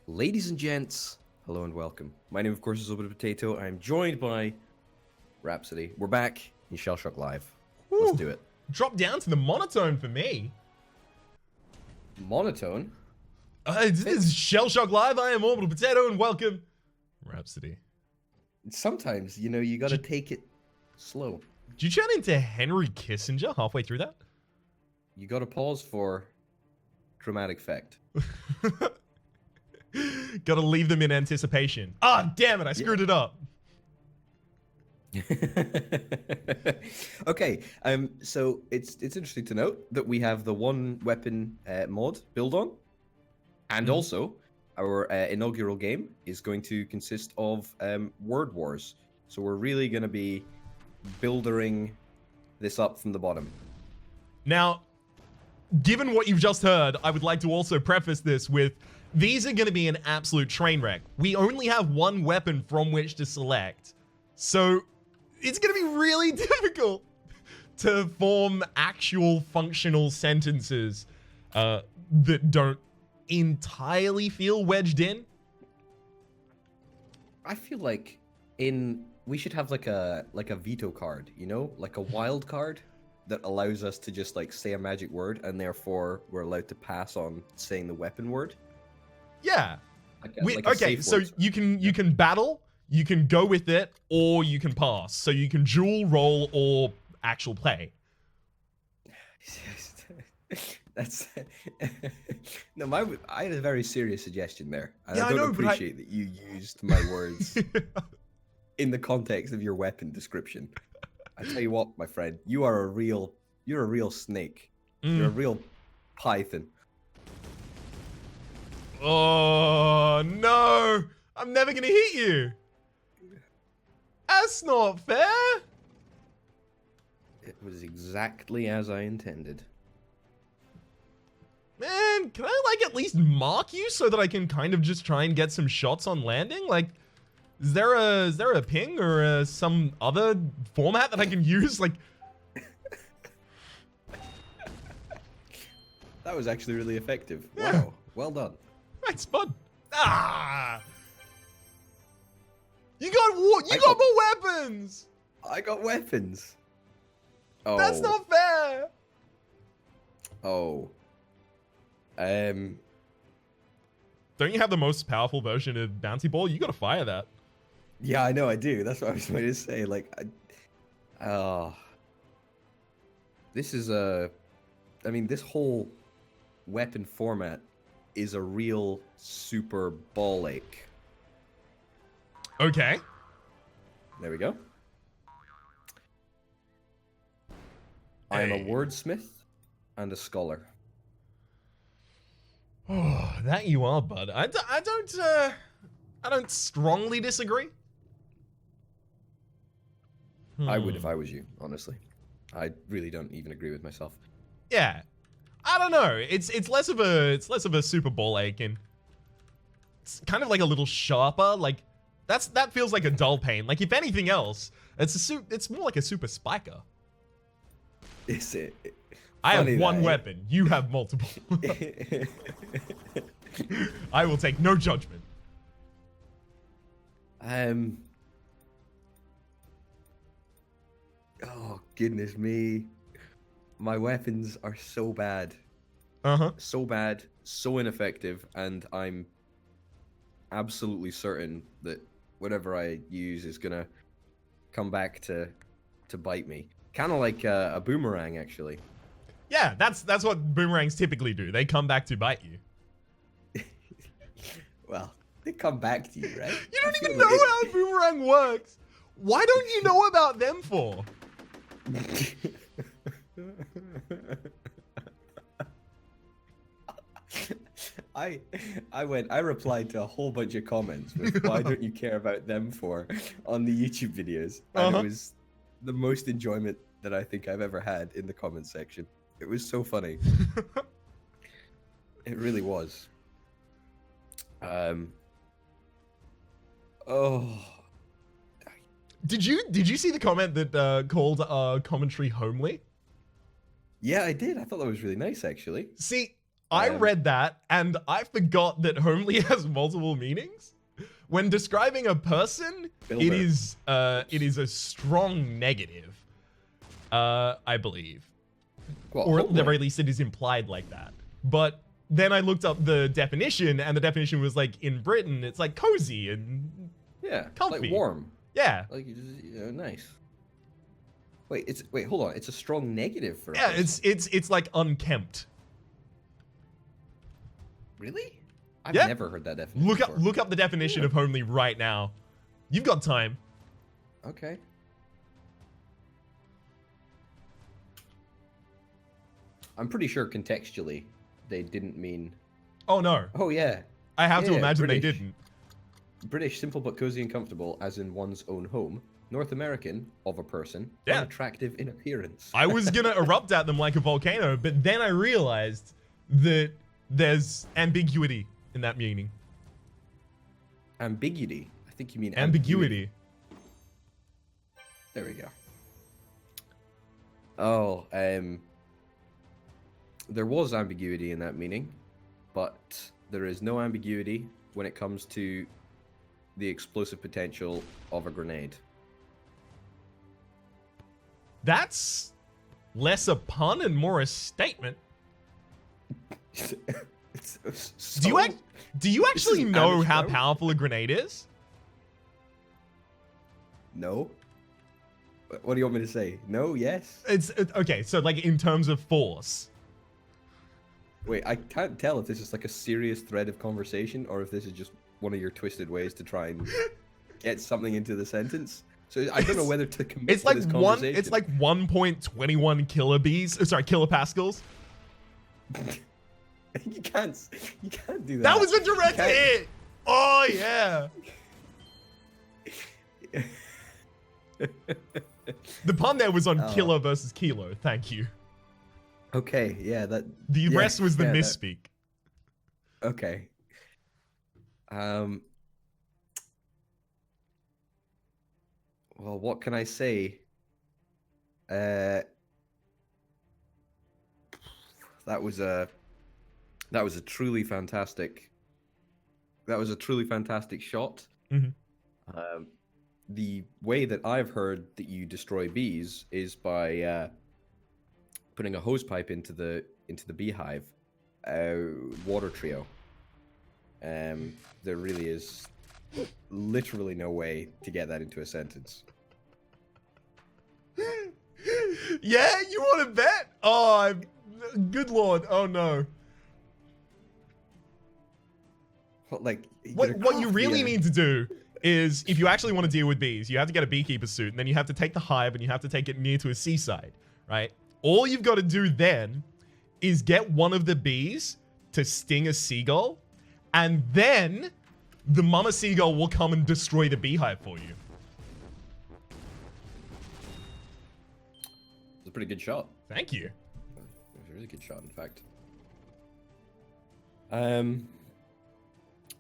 Ladies and gents, hello and welcome. My name, of course, is Open Potato. I'm joined by Rhapsody. We're back in ShellShock Live. Let's do it. Drop down to the monotone for me. Monotone? This is ShellShock Live. I am Orbital Potato, and welcome, Rhapsody. Sometimes, you gotta take it slow. Did you turn into Henry Kissinger halfway through that? You gotta pause for dramatic effect. Gotta leave them in anticipation. Ah, damn it, I screwed it up. Okay, so it's interesting to note that we have the one weapon mod build on, and also our inaugural game is going to consist of word wars. So we're really going to be buildering this up from the bottom. Now, given what you've just heard, I would like to also preface this with, these are going to be an absolute train wreck. We only have one weapon from which to select. So it's going to be really difficult to form actual functional sentences that don't entirely feel wedged in. I feel like we should have like a veto card, like a wild card that allows us to just like say a magic word, and therefore we're allowed to pass on saying the weapon word. Yeah. Okay, so you can battle, you can go with it, or you can pass. So you can dual roll or actual play. That's no. I had a very serious suggestion there, and Yeah, I don't appreciate that you used my words in the context of your weapon description. I tell you what, my friend, you're a real snake. You're a real python. Oh no! I'm never gonna hit you. That's not fair. It was exactly as I intended. Man, can I like at least mark you so that I can kind of just try and get some shots on landing? Like, is there a ping or some other format that I can use? Like, that was actually really effective. Yeah. Wow, well done. Thanks, bud. Ah! You got more weapons! I got weapons. Oh. That's not fair! Oh. Don't you have the most powerful version of Bouncy Ball? You gotta fire that. Yeah, I know I do. That's what I was going to say. Like, this is this whole weapon format is a real super ball ache. Okay. There we go. I am a wordsmith and a scholar. Oh, that you are, bud. I don't strongly disagree. I would if I was you, honestly. I really don't even agree with myself. Yeah. I don't know. It's less of a super ball ache, and it's kind of like a little sharper. Like that feels like a dull pain. Like if anything else, it's more like a super spiker. Is it? I have one weapon. You have multiple. I will take no judgment. Oh, goodness me. My weapons are so bad. So bad, so ineffective, and I'm absolutely certain that whatever I use is gonna come back to bite me. Kind of like a boomerang, actually. Yeah, that's what boomerangs typically do. They come back to bite you. Well, they come back to you, right? You don't even know how a boomerang works. Why don't you know about them for? I replied to a whole bunch of comments with why don't you care about them for on the YouTube videos, and it was the most enjoyment that I think I've ever had in the comment section. It was so funny. It really was. Oh. Did you see the comment that called our commentary homely? Yeah, I did. I thought that was really nice, actually. See, I read that and I forgot that homely has multiple meanings. When describing a person, it is a strong negative, I believe. Well, or at the very least it is implied like that. But then I looked up the definition, and the definition was like, in Britain, it's like cozy and comfy. Like warm. Yeah. Like, nice. Wait, hold on. It's a strong negative for Yeah, it's like unkempt. Really? I've never heard that definition. Look up the definition of homely right now. You've got time. Okay. I'm pretty sure contextually they didn't mean. Oh no. Oh yeah. I have to imagine British. they didn't. British, simple but cozy and comfortable, as in one's own home. North American, of a person, and attractive in appearance. I was gonna erupt at them like a volcano, but then I realized that there's ambiguity in that meaning. Ambiguity? I think you mean ambiguity. There we go. Oh, there was ambiguity in that meaning, but there is no ambiguity when it comes to the explosive potential of a grenade. That's less a pun and more a statement. Do you actually know how powerful a grenade is? No. What do you want me to say? No, yes? It's okay, so like in terms of force. Wait, I can't tell if this is like a serious thread of conversation or if this is just one of your twisted ways to try and get something into the sentence. So I don't know whether to commit to this conversation. It's like 1.21 kilopascals. You can't do that. That was a direct hit. Oh yeah. The pun there was on kilo versus kilo. Thank you. Okay, yeah, the rest was the misspeak. Okay. Well, what can I say? That was a truly fantastic. That was a truly fantastic shot. Mm-hmm. The way that I've heard that you destroy bees is by putting a hose pipe into the beehive. Water trio. There really is literally no way to get that into a sentence. Yeah, you want to bet? Oh, good lord! Oh no. What you really need to do is, if you actually want to deal with bees, you have to get a beekeeper suit, and then you have to take the hive and you have to take it near to a seaside, right? All you've got to do then is get one of the bees to sting a seagull, and then the mama seagull will come and destroy the beehive for you. It's a pretty good shot. Thank you. It's a really good shot, in fact.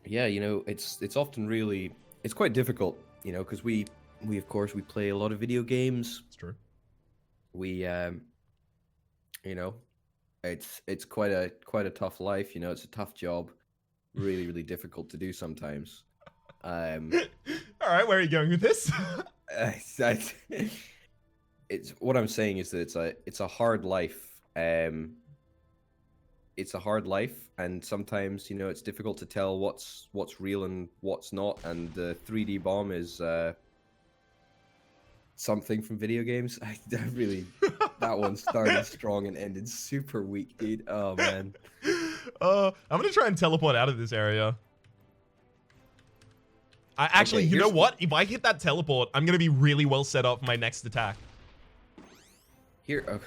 Yeah, you know, it's often really, it's quite difficult, you know, because we of course we play a lot of video games. It's true. We you know, it's quite a tough life, you know, it's a tough job. Really, really difficult to do sometimes. All right, where are you going with this? It's what I'm saying is that it's a hard life. It's a hard life, and sometimes, you know, it's difficult to tell what's real and what's not. And the 3D bomb is something from video games. I really, that one started strong and ended super weak, dude. Oh man. I'm gonna try and teleport out of this area. Actually, you know what? If I hit that teleport, I'm gonna be really well set up for my next attack. Here, oh my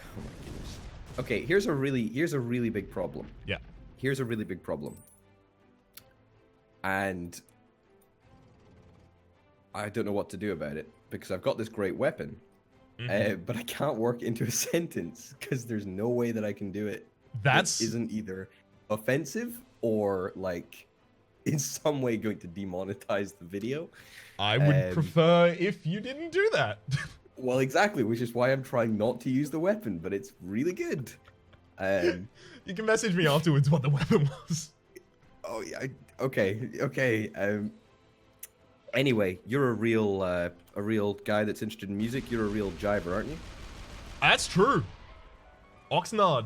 goodness. Okay, here's a really big problem. Yeah. Here's a really big problem. And I don't know what to do about it because I've got this great weapon, but I can't work into a sentence because there's no way that I can do it. That isn't either offensive or like in some way going to demonetize the video. I would prefer if you didn't do that. Well, exactly, which is why I'm trying not to use the weapon, but it's really good. You can message me afterwards what the weapon was. Oh yeah. Okay. Anyway, you're a real guy that's interested in music. You're a real jiver, aren't you? That's true. Oxnard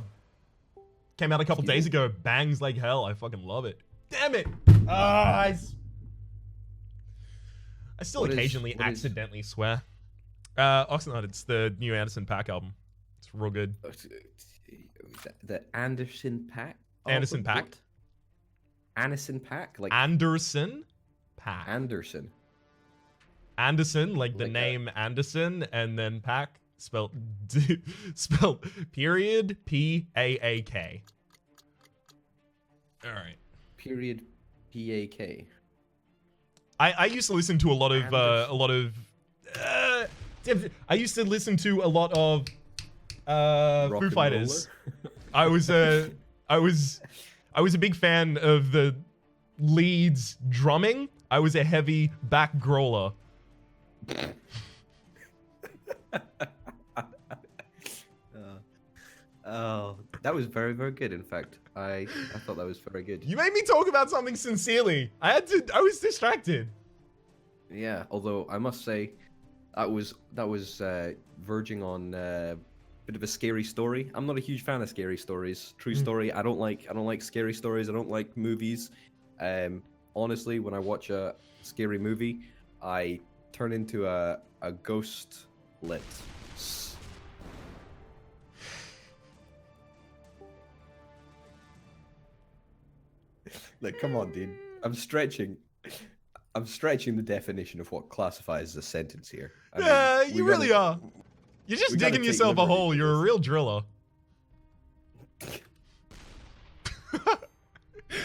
came out a couple days ago. Bangs like hell. I fucking love it. Damn it. I still occasionally accidentally swear. Oxnard, it's the new Anderson .Paak album. It's real good. The Anderson .Paak? Anderson .Paak? What? Anderson .Paak? Like Anderson .Paak. Anderson, like the name Anderson, and then Paak, spelled period P-A-A-K. All right. Period P-A-K. I used to listen to a lot of I used to listen to a lot of Foo Fighters. I was a big fan of the lead's drumming. I was a heavy back growler. Oh, that was very, very good. In fact, I thought that was very good. You made me talk about something sincerely. I was distracted. Yeah, although I must say, that was verging on a bit of a scary story. I'm not a huge fan of scary stories. True story. I don't like scary stories. I don't like movies. Honestly, when I watch a scary movie, I turn into a ghost-lit. Like, come on, dude. I'm stretching the definition of what classifies as a sentence here. I mean, you really are. You're just digging yourself a hole. You're a real driller.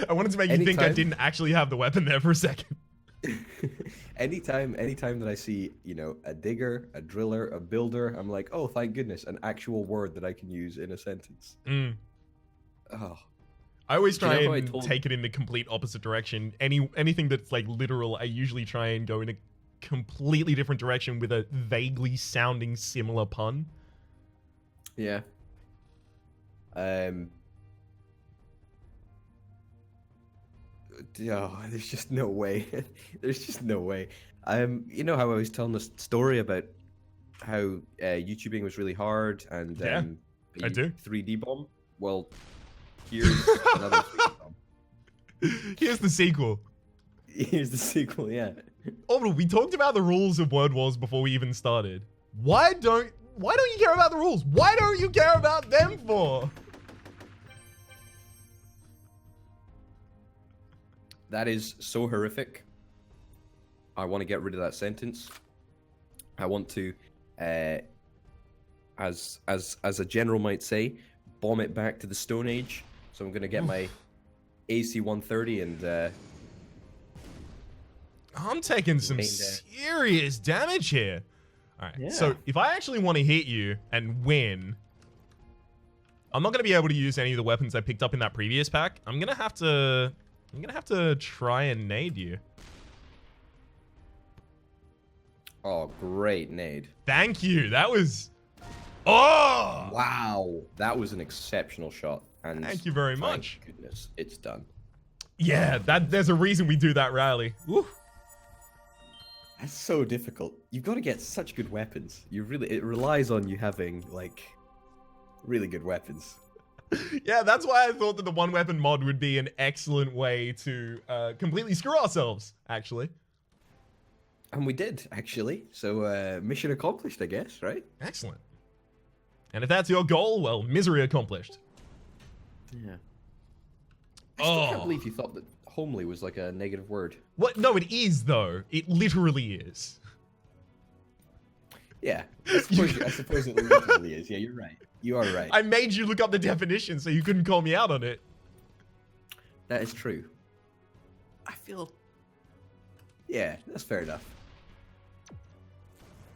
I wanted to make you think I didn't actually have the weapon there for a second. anytime that I see, a digger, a driller, a builder, I'm like, oh, thank goodness, an actual word that I can use in a sentence. Oh. I always try and take it in the complete opposite direction. Anything that's like literal, I usually try and go in a completely different direction with a vaguely sounding similar pun. Yeah. There's just no way. There's just no way. You know how I was telling this story about how YouTubing was really hard and I do. 3D bomb? Well, here's another 3D bomb. Here's the sequel. Here's the sequel, yeah. Orbital, we talked about the rules of Word Wars before we even started. Why don't you care about the rules? Why don't you care about them for? That is so horrific. I want to get rid of that sentence. I want to, as a general might say, bomb it back to the Stone Age. So I'm gonna get my AC-130 and. I'm taking some serious damage here. All right. Yeah. So if I actually want to hit you and win, I'm not gonna be able to use any of the weapons I picked up in that previous pack. I'm gonna have to try and nade you. Oh, great nade. Thank you. That was... Oh! Wow. That was an exceptional shot. And thank you very much. Thank goodness, it's done. Yeah, there's a reason we do that rally. Woo. That's so difficult. You've got to get such good weapons. It relies on you having, like, really good weapons. Yeah, that's why I thought that the one weapon mod would be an excellent way to completely screw ourselves, actually. And we did, actually. So, mission accomplished, I guess, right? Excellent. And if that's your goal, well, misery accomplished. Yeah. I still can't believe you thought that homely was like a negative word. What? No, it is, though. It literally is. Yeah, I suppose it literally is. Yeah, you're right. You are right. I made you look up the definition so you couldn't call me out on it. That is true. I feel... Yeah, that's fair enough.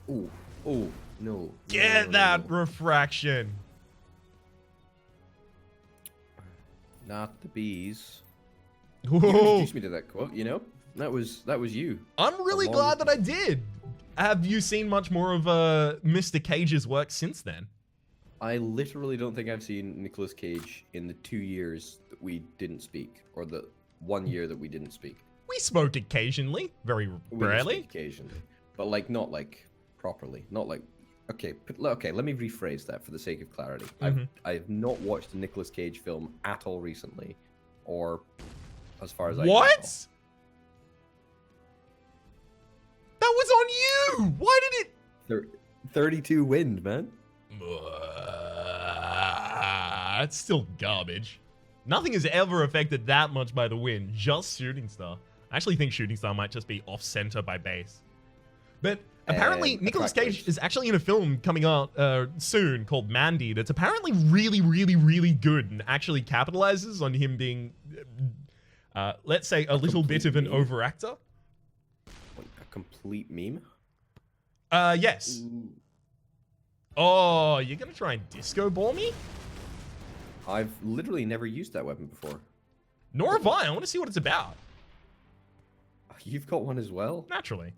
Ooh. Oh, no. Get that refraction. Not the bees. Whoa. You introduced me to that quote, you know? That was you. I'm really glad that I did. Have you seen much more of Mr. Cage's work since then? I literally don't think I've seen Nicolas Cage in the 2 years that we didn't speak, or the 1 year that we didn't speak. We spoke occasionally, very rarely. Occasionally, but like not like properly, not like. Okay, let me rephrase that for the sake of clarity. I've not watched a Nicolas Cage film at all recently, or as far as I can tell. What? That was on you! Why did it... 32 Wind, man. It's still garbage. Nothing has ever affected that much by the Wind, just Shooting Star. I actually think Shooting Star might just be off-center by base. But apparently, Nicolas Cage is actually in a film coming out soon called Mandy that's apparently really, really, really good and actually capitalizes on him being, let's say, a little bit of an overactor. A complete meme? Yes. Ooh. Oh, you're gonna try and disco ball me? I've literally never used that weapon before. Nor have I. I want to see what it's about. You've got one as well? Naturally.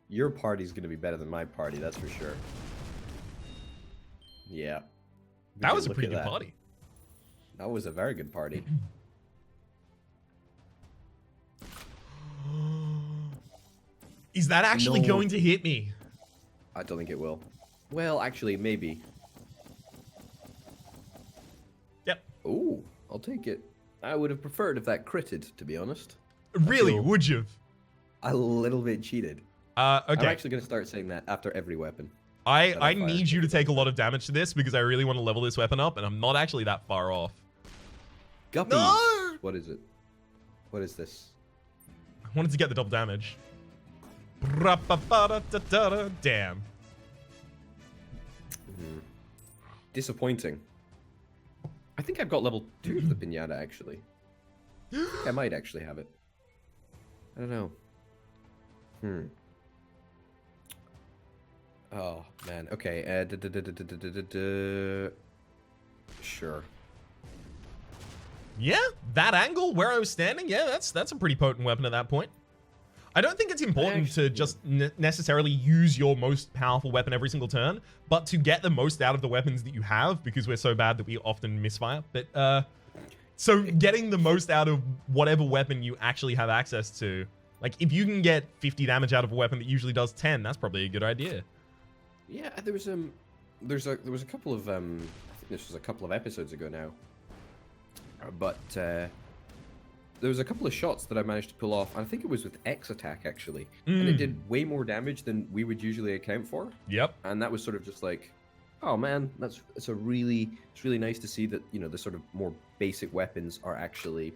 Your party's gonna be better than my party, that's for sure. Yeah. That was a pretty good party. That was a very good party. Is that actually going to hit me? I don't think it will. Well, actually, maybe. Yep. Ooh, I'll take it. I would have preferred if that critted, to be honest. Really? Would you? A little bit cheated. Okay. I'm actually going to start saying that after every weapon. I need you to take a lot of damage to this because I really want to level this weapon up, and I'm not actually that far off. Guppies! No! What is it? What is this? I wanted to get the double damage. Damn. Disappointing. I think I've got level 2 of the pinata, actually. I think I might actually have it. I don't know. Oh, man. Okay. Sure. Yeah, that angle where I was standing, yeah, that's a pretty potent weapon at that point. I don't think it's important to just necessarily use your most powerful weapon every single turn, but to get the most out of the weapons that you have, because we're so bad that we often misfire. But, so getting the most out of whatever weapon you actually have access to. Like, if you can get 50 damage out of a weapon that usually does 10, that's probably a good idea. Yeah, there was a couple of, I think this was a couple of episodes ago now. But, there was a couple of shots that I managed to pull off. I think it was with X attack, actually. And it did way more damage than we would usually account for. Yep. And that was sort of just like, oh man, it's really nice to see that, you know, the sort of more basic weapons are actually,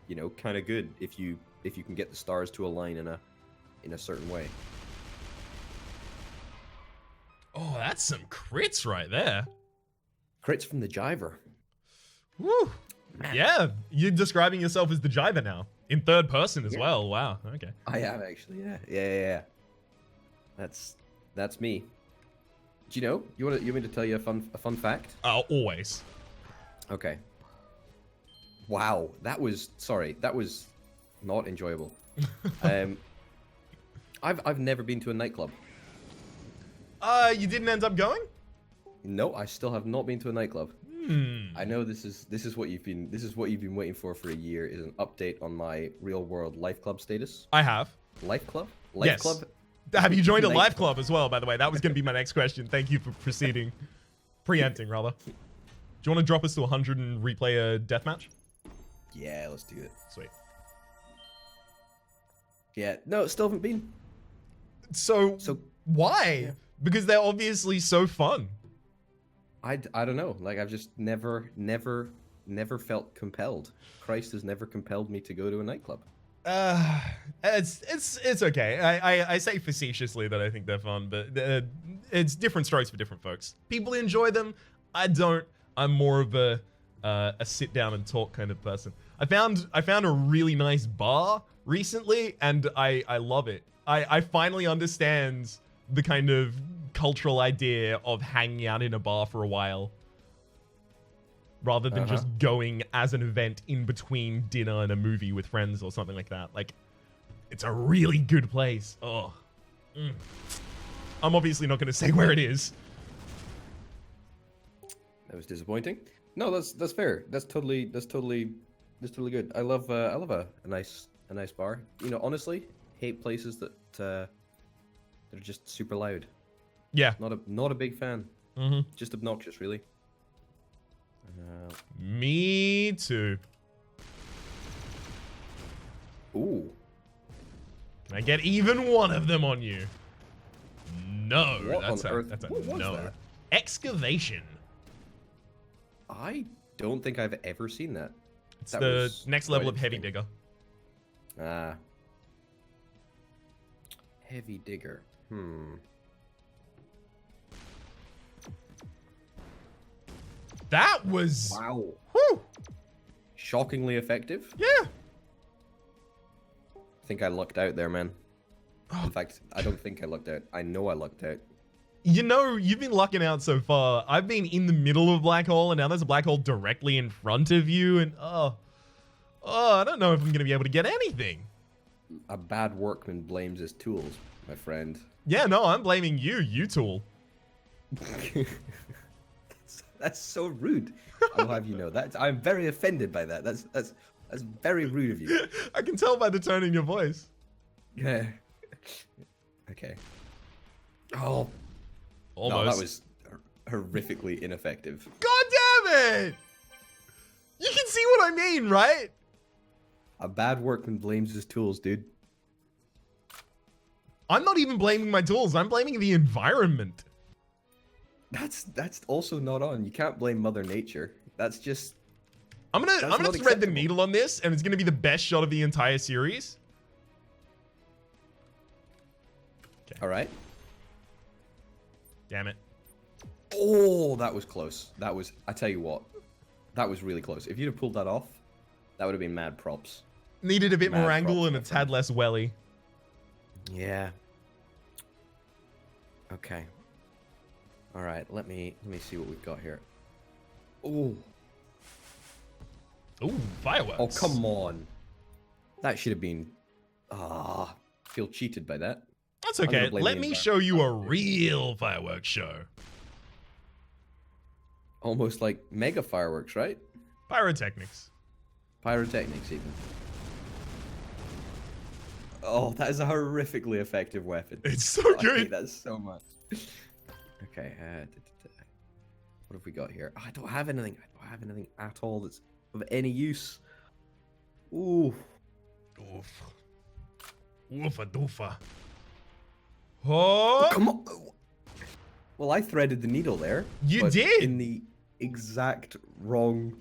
you know, kind of good if you can get the stars to align in a certain way. Oh, that's some crits right there. Crits from the Jiver. Woo. Man. Yeah, you're describing yourself as the Jiver now. In third person as well. Wow, okay. I am actually, yeah. That's me. Do you know? You want me to tell you a fun fact? Always. Okay. Wow, that was not enjoyable. I've never been to a nightclub. You didn't end up going? No, I still have not been to a nightclub. I know this is what you've been waiting for a year, is an update on my real world life club status. I have. Life club? Yes. Club? Have you joined a life club as well, by the way? That was going to be my next question. Thank you for proceeding. Preempting, rather. Do you want to drop us to 100 and replay a deathmatch? Yeah, let's do it. Sweet. Yeah, no, still haven't been. So why? Yeah. Because they're obviously so fun. I don't know. Like, I've just never felt compelled. Christ has never compelled me to go to a nightclub. It's okay. I say facetiously that I think they're fun, but it's different strokes for different folks. People enjoy them. I don't. I'm more of a sit down and talk kind of person. I found a really nice bar recently, and I love it. I finally understand the kind of cultural idea of hanging out in a bar for a while rather than just going as an event in between dinner and a movie with friends or something like that. Like, it's a really good place. Oh, I'm obviously not going to say where it is. That was disappointing. No, that's fair. That's totally good. I love a nice bar. You know, honestly, hate places that are just super loud. Yeah. Not a big fan. Mm-hmm. Just obnoxious, really. Me too. Ooh. Can I get even one of them on you? No. What that's on a earth? that's a What was no. that? Excavation. I don't think I've ever seen that. It's the next level of heavy digger. Ah. Heavy digger. That was Wow. Whew. Shockingly effective. Yeah. I think I lucked out there, man. In fact, I don't think I lucked out. I know I lucked out. You know, you've been lucking out so far. I've been in the middle of a black hole, and now there's a black hole directly in front of you, and I don't know if I'm gonna be able to get anything. A bad workman blames his tools, my friend. Yeah, no, I'm blaming you, you tool. That's so rude. I'll have you know that. I'm very offended by that. That's very rude of you. I can tell by the tone in your voice. Yeah. Okay. Oh. Almost. No, that was horrifically ineffective. God damn it! You can see what I mean, right? A bad workman blames his tools, dude. I'm not even blaming my tools. I'm blaming the environment. That's also not on. You can't blame Mother Nature. That's just. I'm gonna thread the acceptable. needle on this, and it's gonna be the best shot of the entire series. Okay. All right. Damn it. Oh, that was close. That was. I tell you what, that was really close. If you'd have pulled that off, that would have been mad props. Needed a bit Mad more angle props, and a my tad less welly. Yeah. Okay. All right. Let me see what we've got here. Oh. Ooh, fireworks. Oh, come on. That should have been. Feel cheated by that. That's okay. Let me show you a real fireworks show. Almost like mega fireworks, right? Pyrotechnics. Pyrotechnics, even. Oh, that is a horrifically effective weapon. It's so I hate good. that so much. Okay, what have we got here? I don't have anything. I don't have anything at all that's of any use. Ooh. Oof. Oofa doofa. Oh, Come on. Well, I threaded the needle there. You but did? in the exact wrong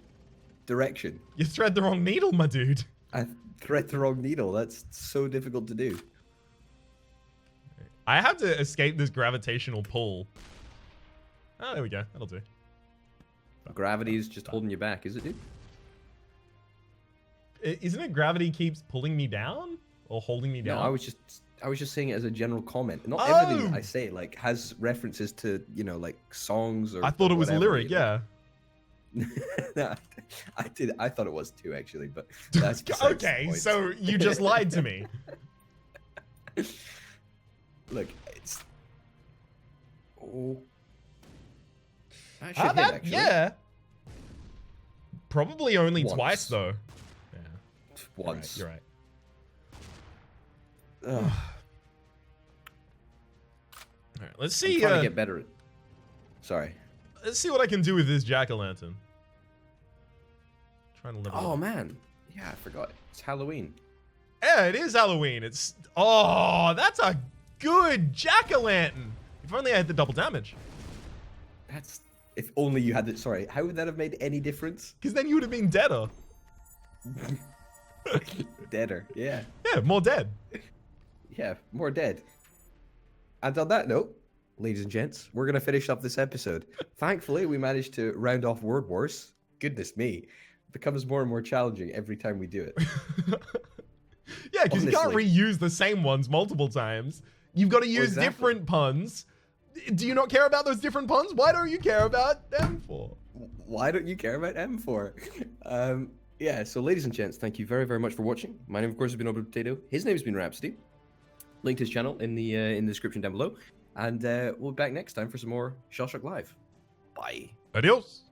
direction. You thread the wrong needle, my dude. I thread the wrong needle. That's so difficult to do. I have to escape this gravitational pull. Oh, there we go. That'll do. Gravity's just holding you back, is it, dude? Isn't it gravity keeps pulling me down or holding me down? No, I was just saying it as a general comment. Not Oh! everything I say like has references to, you know, like songs or. I thought it was a whatever, lyric, you know? yeah. No, I did. I thought it was too, actually, but that's besides the Okay, point. so you just lied to me. Look, it's. Oh. That should hit, actually. Yeah. Probably only Once. twice though. Yeah. Once. You're right. Ugh. All right, let's see. I'm trying to get better at. Sorry. Let's see what I can do with this jack-o'-lantern. Trying to level. Oh man. Yeah, I forgot. It's Halloween. Yeah, it is Halloween. It's that's a good jack-o'-lantern. If only I had the double damage. That's. If only you had it. Sorry. How would that have made any difference? Because then you would have been deader. Deader. Yeah. Yeah, more dead. Yeah. More dead. And on that note, ladies and gents, we're going to finish up this episode. Thankfully, we managed to round off Word Wars. Goodness me. It becomes more and more challenging every time we do it. Yeah, because you can't Honestly. reuse the same ones multiple times. You've got to use Exactly. different puns. Do you not care about those different puns? Why don't you care about them for? Why don't you care about M4? Yeah, so ladies and gents, thank you very, very much for watching. My name, of course, has been Old Potato. His name has been Rhapsody. Link to his channel in the description down below. And we'll be back next time for some more ShellShock Live. Bye. Adios.